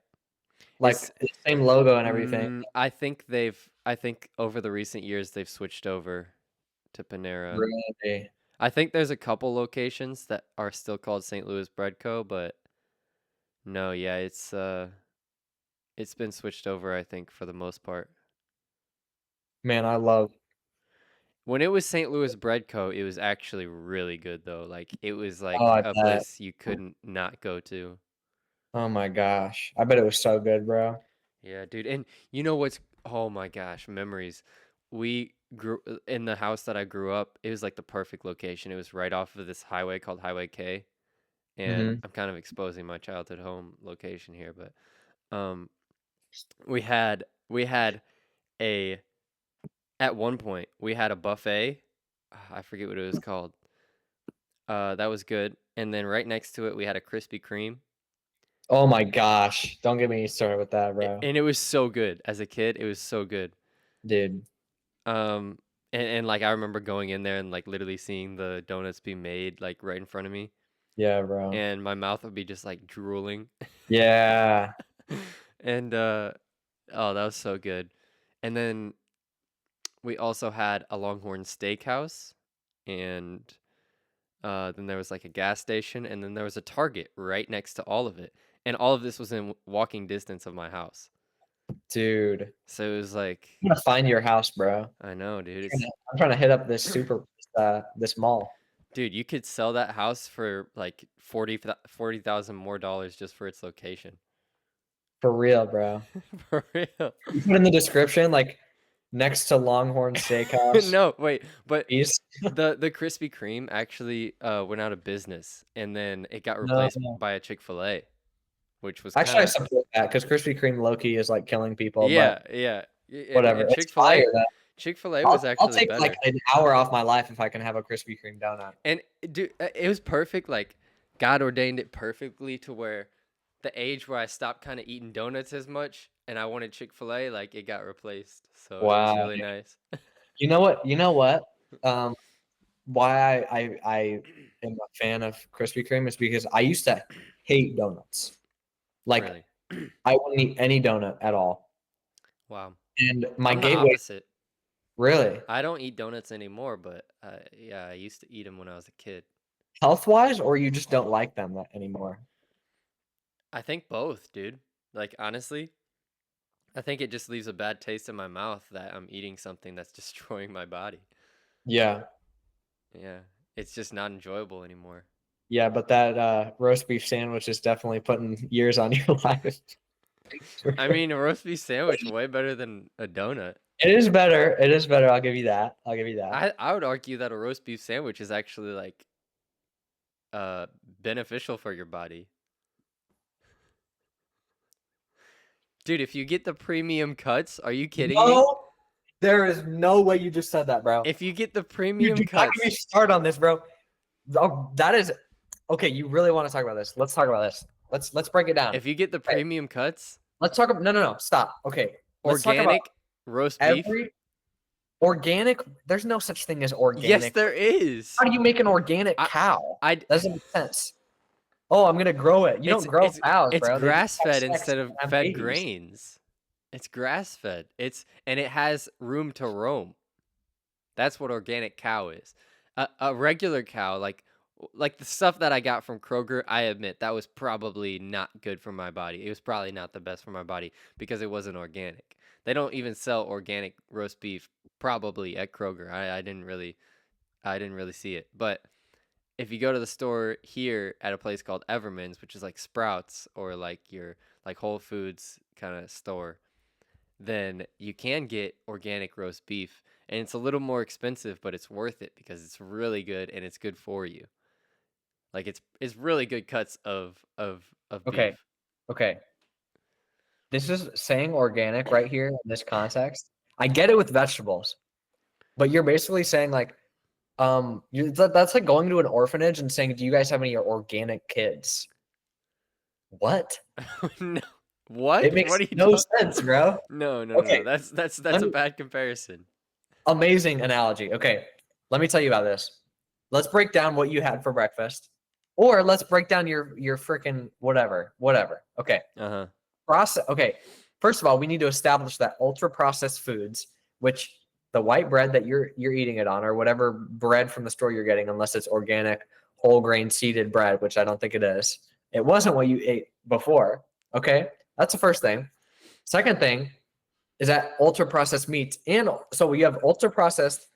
Like It's the same logo and everything. I think over the recent years they've switched over to Panera. Really? I think there's a couple locations that are still called St. Louis Bread Co., but no, yeah, it's been switched over, I think, for the most part. Man, I love. When it was St. Louis Bread Co., it was actually really good though. Like it was Oh, like I a bet. place you couldn't not go to. Oh my gosh. I bet it was so good, bro. Yeah, dude. And you know what's oh my gosh, memories. We grew in the house that I grew up, it was like the perfect location. It was right off of this highway called Highway K. And Hmm. I'm kind of exposing my childhood home location here, but um we had a at one point we had a buffet. I forget what it was called. That was good. And then right next to it we had a Krispy Kreme. Oh my gosh. Don't get me started with that, bro. And it was so good. As a kid, it was so good. Dude. Um, and like I remember going in there and like literally seeing the donuts be made like right in front of me, Yeah, bro. and my mouth would be just like drooling. Yeah. And oh, that was so good. And then we also had a Longhorn Steakhouse, and then there was like a gas station, and then there was a Target right next to all of it, and all of this was in walking distance of my house. Dude. So it was like, I'm gonna find your house, bro. I know, dude. I'm trying to hit up this mall. Dude, you could sell that house for like 40,000 more dollars just for its location. For real, bro. For real. You put in the description, like next to Longhorn Steakhouse. No, wait, but East. the Krispy Kreme actually went out of business and then it got No, replaced no. by a Chick-fil-A, which was kind Actually, I of support that because Krispy Kreme low key is like killing people. yeah, But yeah. Whatever. And It's fire. Chick-fil-A was I'll actually take like better. an hour off my life if I can have a Krispy Kreme donut. And dude, it was perfect. Like God ordained it perfectly to where the age where I stopped kind of eating donuts as much and I wanted Chick-fil-A, like it got replaced. So it was Wow. really nice. You know what? You know what? Um, why I am a fan of Krispy Kreme is because I used to hate donuts. Like Really. I wouldn't eat any donut at all. Wow. And my I'm the gateway, opposite. really, I don't eat donuts anymore, but yeah, I used to eat them when I was a kid. health wise, or you just don't like them anymore. I think both, dude. Like honestly, I think it just leaves a bad taste in my mouth that I'm eating something that's destroying my body. Yeah. Yeah, it's just not enjoyable anymore. Yeah, but that roast beef sandwich is definitely putting years on your life. I mean, a roast beef sandwich way better than a donut. It is better. It is better. I'll give you that. I'll give you that. I would argue that a roast beef sandwich is actually like uh beneficial for your body. Dude, if you get the premium cuts, are you kidding me? No, there is no way you just said that, bro. If you get the You premium do not get me cuts, start on this, bro. Oh, that is okay. You really want to talk about this? Let's talk about this. Let's break it down. if you get the Okay, premium cuts, let's talk about no. Stop. Okay, let's talk about organic roast beef. every organic. There's no such thing as Yes, organic. there is. How do you make an organic I cow? I That doesn't make sense. Oh, I'm gonna grow it. You don't it's grow it's cows, it's bro. They just grass have fed sex instead and of have fed babies. grains. It's grass fed. And it has room to roam. That's what organic cow is. A regular cow, like the stuff that I got from Kroger, I admit that was probably not good for my body. It was probably not the best for my body because it wasn't organic. They don't even sell organic roast beef probably at Kroger. I didn't really see it. But if you go to the store here at a place called Everman's, which is like Sprouts or like your like Whole Foods kind of store, then you can get organic roast beef and it's a little more expensive, but it's worth it because it's really good and it's good for you. Like it's really good cuts of Okay, beef. okay. This is saying organic right here in this context. I get it with vegetables, but you're basically saying like, that's like going to an orphanage and saying, "Do you guys have any organic kids?" What? No. It What? makes What are you no talking? sense, bro. No. Okay, That's let a me, bad comparison. amazing analogy. Okay, let me tell you about this. Let's break down what you had for breakfast, or let's break down your freaking whatever. Okay, Uh-huh. process. Okay, first of all, we need to establish that ultra processed foods, which the white bread that you're eating it on, or whatever bread from the store you're getting, unless it's organic, whole grain seeded bread, which I don't think it is. It wasn't what you ate before. Okay, that's the first thing. Second thing is that ultra processed meats, and so we have ultra processed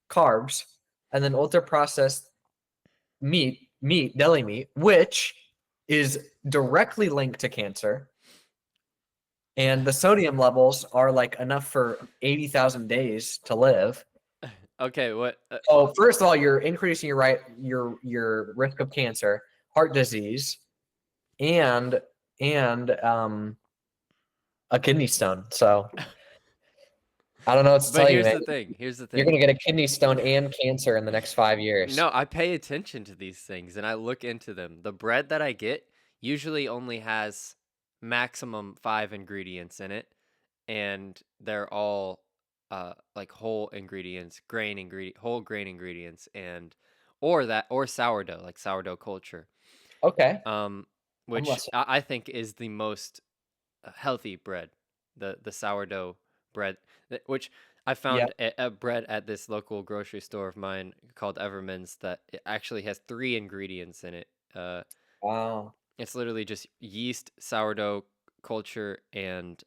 carbs, and then ultra processed deli meat, which is directly linked to cancer. And the sodium levels are like enough for 80,000 days to live. Okay, what So first of all, you're increasing your risk of cancer, heart disease, and and a kidney stone. So I don't know what to but tell you, here's man. the thing. Here's the You're thing. gonna get a kidney stone and cancer in the next 5 years. No, I pay attention to these things and I look into them. The bread that I get usually only has maximum 5 ingredients in it, and they're all like whole ingredients, whole grain ingredients, and or sourdough, like sourdough culture, Okay, um, I'm which listening. I think is the most healthy bread, the sourdough bread, which I Yeah. found a bread at this local grocery store of mine called Everman's that it actually has 3 ingredients in it. Uh, Wow. it's literally just yeast, sourdough culture, and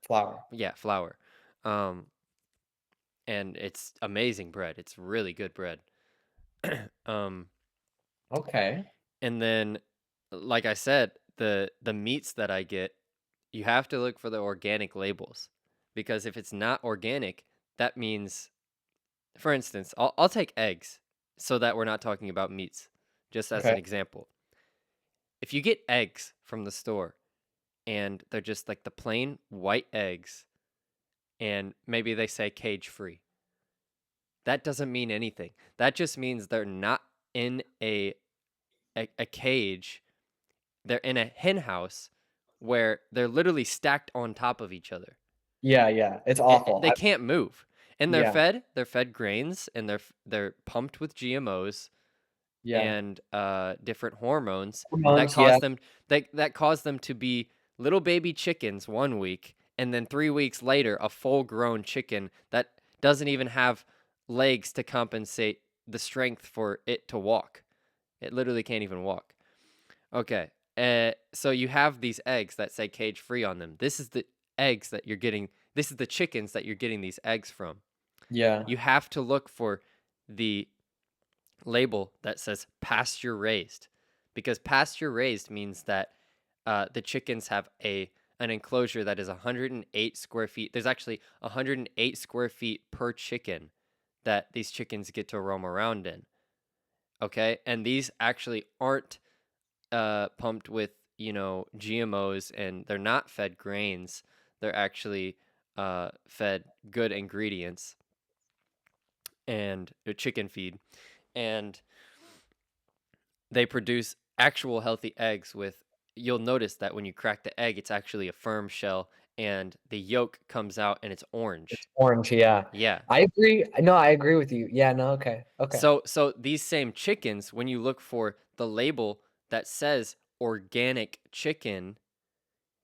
Flour. yeah, flour. Um, and it's amazing bread. It's really good bread. um, Okay. and then, like I said, the meats that I get, you have to look for the organic labels because if it's not organic, that means, for instance, I'll take eggs so that we're not talking about meats, just as Okay. an example. If you get eggs from the store and they're just like the plain white eggs, and maybe they say cage free. That doesn't mean anything. That just means they're not in a cage. They're in a hen house where they're literally stacked on top of each other. Yeah, yeah. It's awful. They can't move. And Yeah, they're fed grains, and they're pumped with GMOs yeah. and different hormones that Hormones, yeah. cause them to be little baby chickens 1 week, and then 3 weeks later a full grown chicken that doesn't even have legs to compensate the strength for it to walk. It literally can't even walk. Okay. So you have these eggs that say cage free on them. This is the eggs that you're getting. This is the chickens that you're getting these eggs from. Yeah. You have to look for the label that says pasture raised, because pasture raised means that the chickens have an enclosure that is 108 square feet. There's actually 108 square feet per chicken that these chickens get to roam around in. Okay, and these actually aren't pumped with GMOs, and they're not fed grains. They're actually fed good ingredients and chicken feed, and they produce actual healthy eggs with. You'll notice that when you crack the egg, it's actually a firm shell, and the yolk comes out and it's It's orange. orange, yeah. Yeah. I agree. No, I agree with you. Yeah, no, okay. Okay. So these same chickens, when you look for the label that says organic chicken,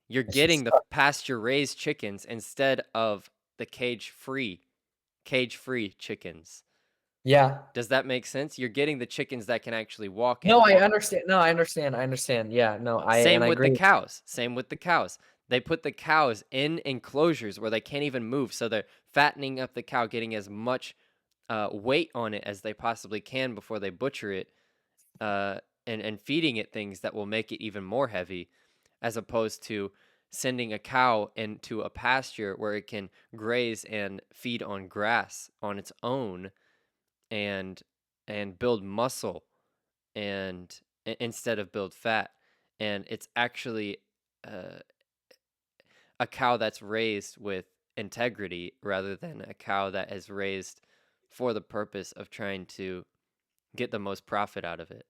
you're It's just getting the pasture raised chickens instead of the cage free chickens. yeah. Does that make sense? You're getting the chickens that can actually walk No, and I understand. No, I understand. I understand. Yeah, no, I same with the agree. cows. Same with the cows. They put the cows in enclosures where they can't even move, so they're fattening up the cow, getting as much weight on it as they possibly can before they butcher it, and feeding it things that will make it even more heavy, as opposed to sending a cow into a pasture where it can graze and feed on grass on its own, and build muscle, and instead of build fat. And it's actually uh, a cow that's raised with integrity rather than a cow that is raised for the purpose of trying to get the most profit out of it.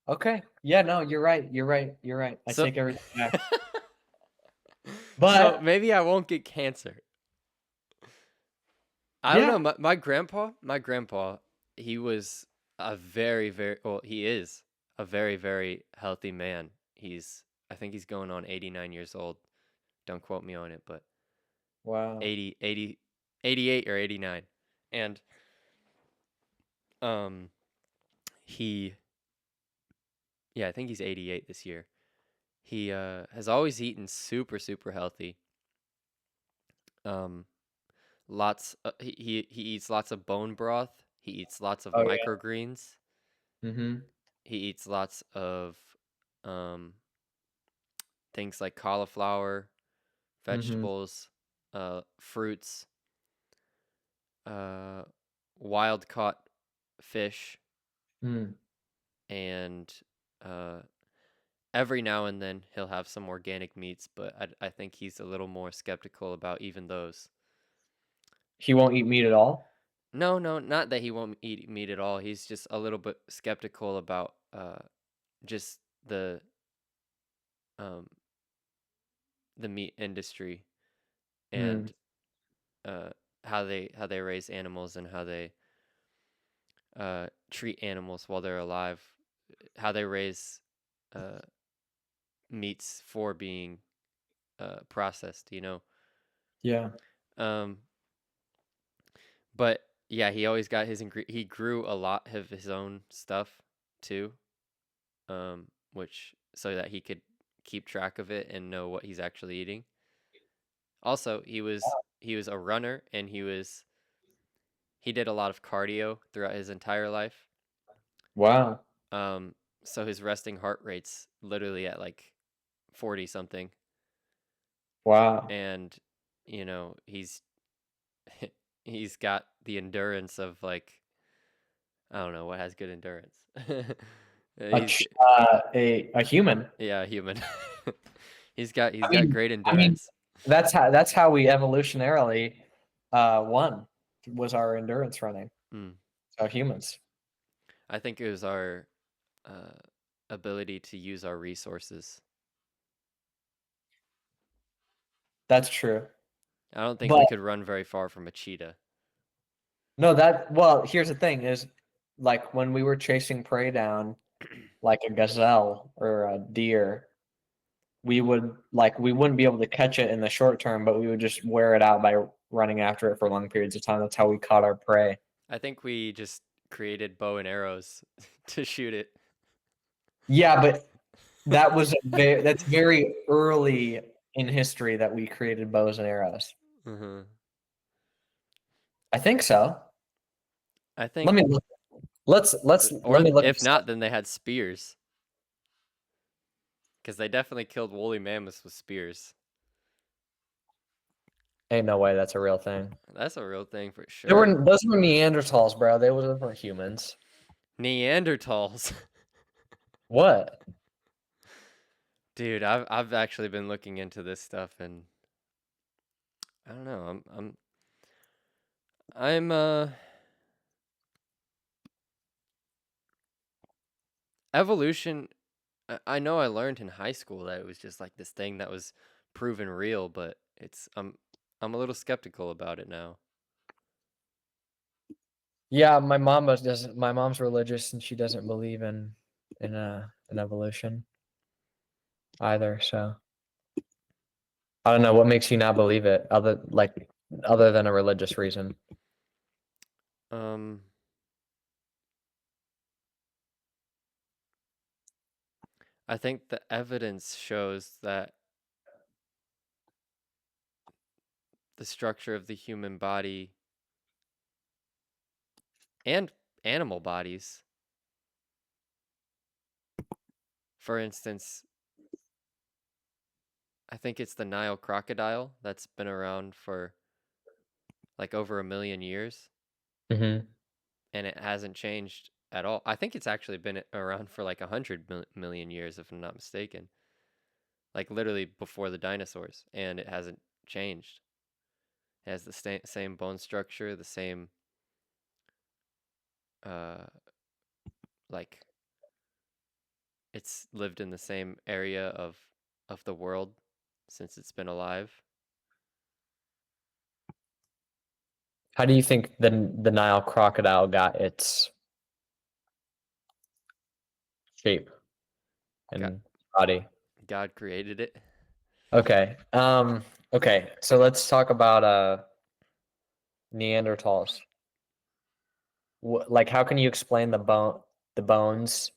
Okay. Yeah, no, you're right. You're right. You're right. I So take everything back. so But maybe I won't get cancer. I don't know. yeah. My grandpa, he was a very, very, well, he is a very, very healthy man. I think he's going on 89 years old. Don't quote me on it, but Wow. 88 or 89. And um he yeah, I think he's 88 this year. He has always eaten super, super healthy. Um he eats lots of bone broth. He eats lots of Oh yeah. microgreens. Mhm. He eats lots of um things like cauliflower, Mhm. vegetables, fruits, uh wild caught fish, Mm. and uh every now and then he'll have some organic meats, but I think he's a little more skeptical about even those. He won't eat meat at all? No, no, not that he won't eat meat at all. He's just a little bit skeptical about just um the meat industry, Mm. and uh how they raise animals, and how they treat animals while they're alive, how they raise uh meats for being processed, you know. Yeah. Um but yeah, he always got he grew a lot of his own stuff too, which so that he could keep track of it and know what he's actually eating. Also, he was a runner, and he did a lot of cardio throughout his entire life. Wow. Um, so his resting heart rate's literally at like 40 something, Wow. and he's he's got the endurance of, like, I don't know what has good endurance. A He's ch a human. yeah, human. He's I got mean great I mean endurance. That's how we evolutionarily won, was our endurance running. Mm. So humans. I think it was our uh, ability to use our resources. That's true. I don't think we But could run very far from a cheetah. no, that well, here's the thing is like when we were chasing prey down, like a gazelle or a deer, we wouldn't be able to catch it in the short term, but we would just wear it out by running after it for long periods of time. That's how we caught our prey. I think we just created bow and arrows to shoot it. Yeah, but that's very early in history that we created bows and arrows. Hmm. I think so. I think, Let me look. Let or me look if this up. not, then they had spears because they definitely killed woolly mammoths with spears. Ain't no way that's a real thing. That's a real thing for They sure. were those were Neanderthals, bro. They weren't humans. Neanderthals. What? Dude, I've actually been looking into this stuff and I don't know. I'm evolution. I know I learned in high school that it was just like this thing that was proven real, but I'm a little skeptical about it now. Yeah, my mom doesn't. My mom's religious and she doesn't believe in evolution either. So I don't know what makes you not believe it, other than a religious reason. Um, I think the evidence shows that the structure of the human body and animal bodies, for instance, I think it's the Nile crocodile that's been around for like over 1 million years Hmm. and it hasn't changed at all. I think it's actually been around for like 100 million years, if I'm not mistaken, like literally before the dinosaurs, and it hasn't changed. It has the same bone structure, the same uh like it's lived in the same area of the world since it's been alive. How do you think the Nile crocodile got its shape God, and body? God created it. Okay. Okay. So let's talk about Neanderthals. Like, how can you explain the bones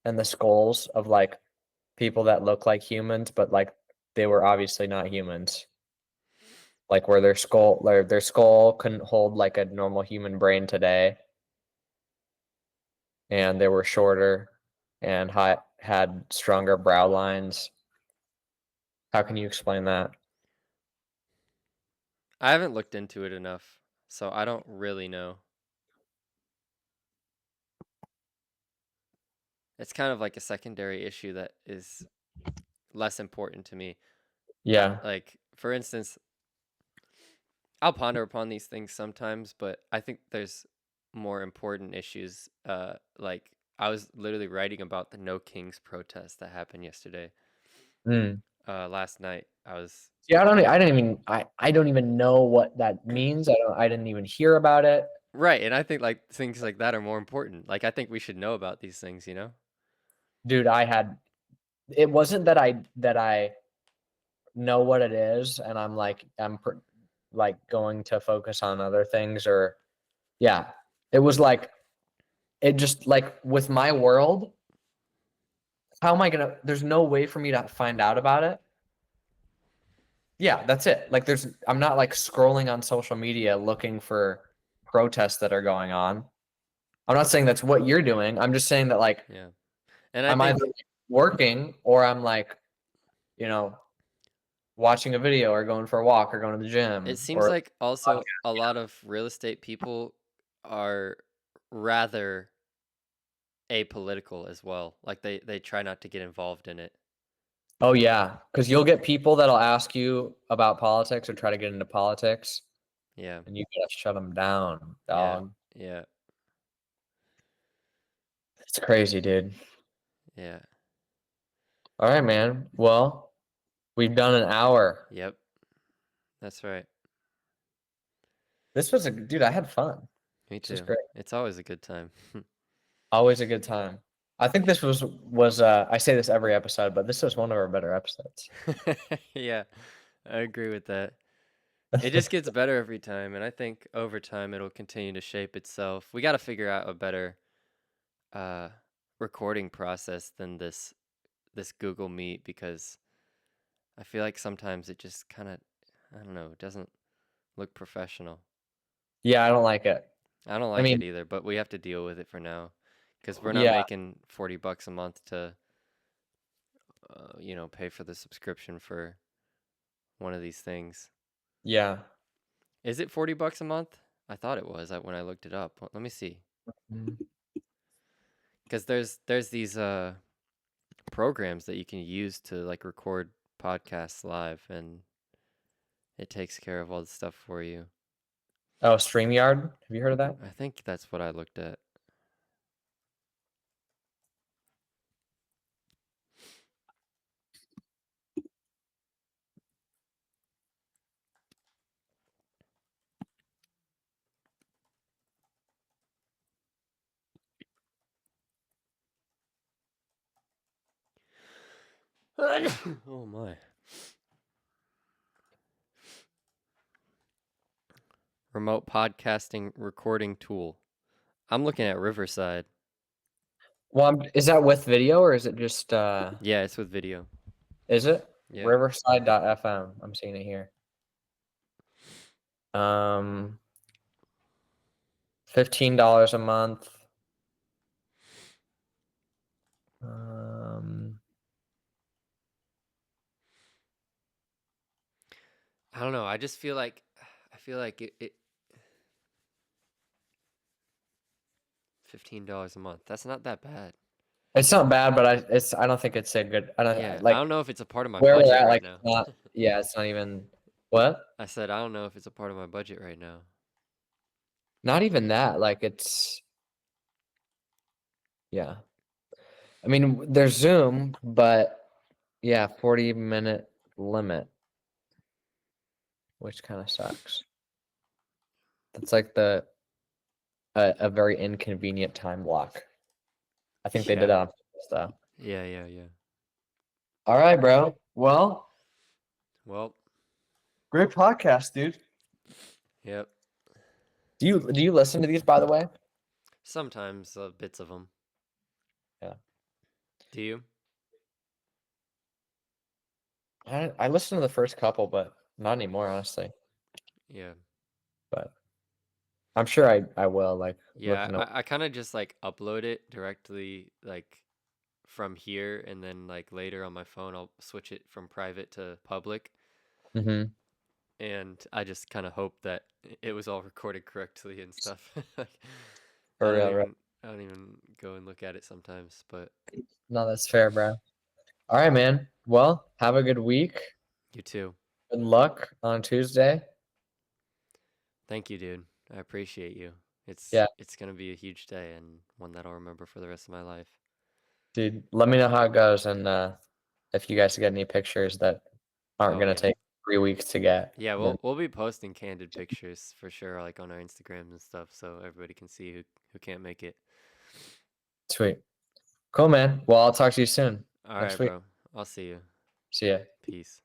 and the skulls of like people that look like humans, but like they were obviously not humans? Like, where their skull couldn't hold like a normal human brain today, and they were shorter and had stronger brow lines. How can you explain that? I haven't looked into it enough, so I don't really know. It's kind of like a secondary issue that is less important to me. Yeah. Like, for instance, I'll ponder upon these things sometimes, but I think there's more important issues. Like I was literally writing about the No Kings protest that happened yesterday. Mm. Last night I was Yeah, I don't even know what that means. I didn't even hear about it. right, and I think like things like that are more important. Like I think we should know about these things, you know? Dude, it wasn't that I know what it is and like going to focus on other things, or yeah. It was like it just like with my world, how am I gonna there's no way for me to find out about it. Yeah, that's it. Like I'm not like scrolling on social media looking for protests that are going on. I'm not saying that's what you're doing. I'm just saying that like Yeah. And I I'm either think like, working or I'm like, you know, watching a video or going for a walk or going to the it gym seems or like also a lot of real estate people are rather apolitical as well. Like they try not to get involved in it. Oh yeah, because you'll get people that'll ask you about politics or try to get into politics, Yeah. and you gotta shut them down, Yeah. dog. Yeah. It's crazy, dude. Yeah. All right, man. Well, we've done an hour. Yep. That's right. This was a dude. I had fun. Me This was too. great. It's always a good time. Always a good time. I think this was I say this every episode, but this was one of our better episodes. Yeah. I agree with that. It just gets better every time, and I think over time it'll continue to shape itself. We got to figure out a better uh recording process than this Google Meet, because I feel like sometimes it just kind of, I don't know, it doesn't look professional. Yeah, I don't like it. I don't I like it mean, either, but we have to deal with it for now because we're not yeah, making $40 a month to pay for the subscription for one of these things. yeah. Is it $40 a month? I thought it was when I looked it up. Let me see. Mm. Because there's these programs that you can use to like record podcasts live, and it takes care of all the stuff for you. Oh, StreamYard. Have you heard of that? I think that's what I looked at. Oh my. Remote podcasting recording tool. I'm looking at Riverside. Well, is that with video or is it just Yeah, it's with video. is it Yeah. Riverside.fm? I'm seeing it here. Um, $15 a month. Um, I don't know. I feel like it $15 a month. That's not that bad. it's not bad, but I don't think it's a good. I don't Yeah, I like don't know if it's a part of my where we're budget at. right Like, now. it's not. Yeah, it's not even what. I said I don't know if it's a part of my budget right now. Not even that. Like, it's yeah. I mean, there's Zoom, but yeah, 40-minute limit, which kind of sucks. That's like a very inconvenient time block. I think they did Yeah. that on purpose, though. Yeah, yeah, yeah. All right, bro. Well, Well, great podcast, dude. yep. Do you listen to these, by the way? Sometimes bits of them. Yeah. Do you? I listened to the first couple, but not anymore, honestly. Yeah. But I'm sure I will like Yeah, listen to. I kind of just like upload it directly like from here, and then like later on my phone I'll switch it from private to public, Mm-hmm. and I just kind of hope that it was all recorded correctly and stuff. Like, I For don't real, right? even I don't even go and look at it sometimes, but No, that's fair, bro. All right, man. Well, have a good week. you too. Good luck on Tuesday. Thank you, dude. I appreciate you. It's Yeah, it's gonna be a huge day and one that I'll remember for the rest of my life. dude. Let me know how it goes, and if you guys get any pictures that aren't Oh gonna yeah. take 3 weeks to get, Yeah, then we'll be posting candid pictures for sure, like on our Instagrams and stuff, so everybody can see who can't make it. sweet. Cool, man. Well, I'll talk to you soon. All right, Next week. bro. I'll see you. See ya. Peace.